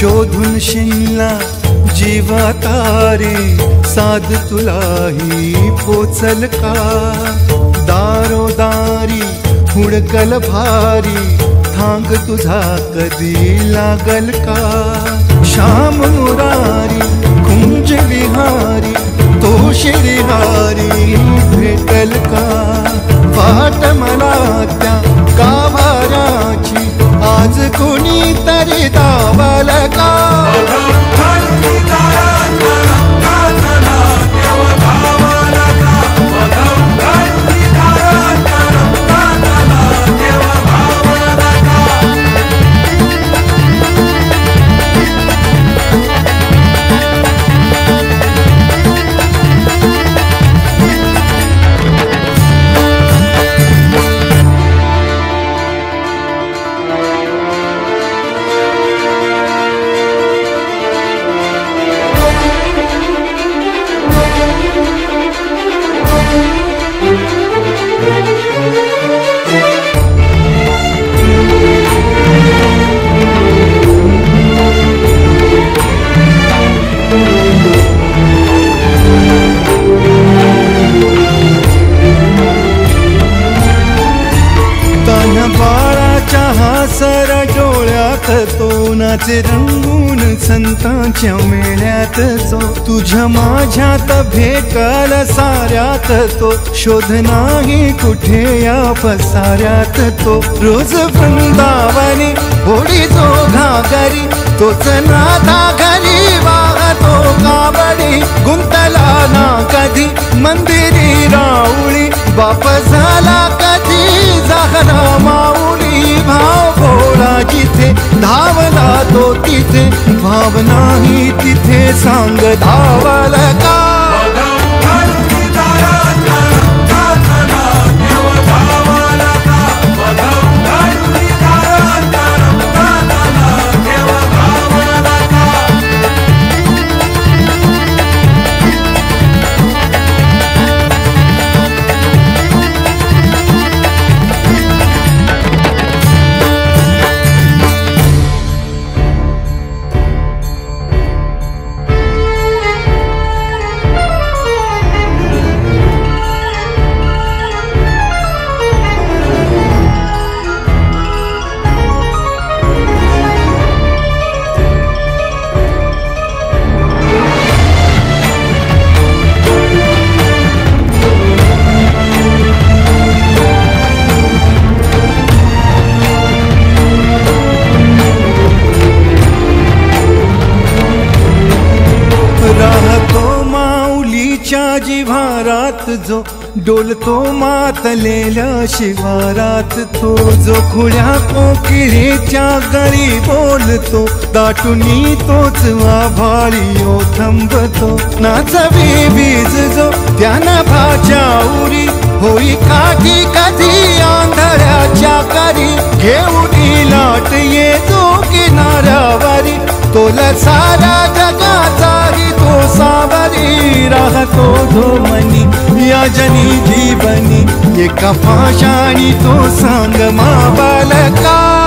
शोधून शिनला जीवा तारे साध तुलाही पोचल का दारोदारी हुडकल भारी थांग तुझा कधी लागल का श्याम मुरारी कुंज विहारी तो श्रीहारी भेटल का वाट मला त्या गाभाराची आज कोणी तरी दावल का हासर डोळ्यात तो नाचे रंगून संतांच्या मेळ्यात जो तुझ्या माझ्यात भेटल साऱ्यात तो शोध नाही कुठे या पसाऱ्यात तो रोज वृंदावनी होडी जो घागरी तोच नाथा घरी वाहतो कावडी गुंतला ना कधी मंदिरी राऊळी बाप झाला कधी जागरा माऊली भाव भोळा जिथे धावला तो तिथे भाव नाही तिथे सांग धावल का जिव्हारात जो डोलतो मातलेल्या शिवारात तो जो खुळ्या कोकिळेच्या गळी बोलतो दाटुनी तोच आभाळी ओ थांबतो नाचवी बीज जो त्यानं भाच्या उरी होई काठी कधी आंधळ्याच्या करी घेऊन लाट ये जो किनाऱ्यावरी तोला सारा जगाचाही तो सावरी राहतो धो मनी या जनी जीवनी एका पाषाणी तो सांग मा बालका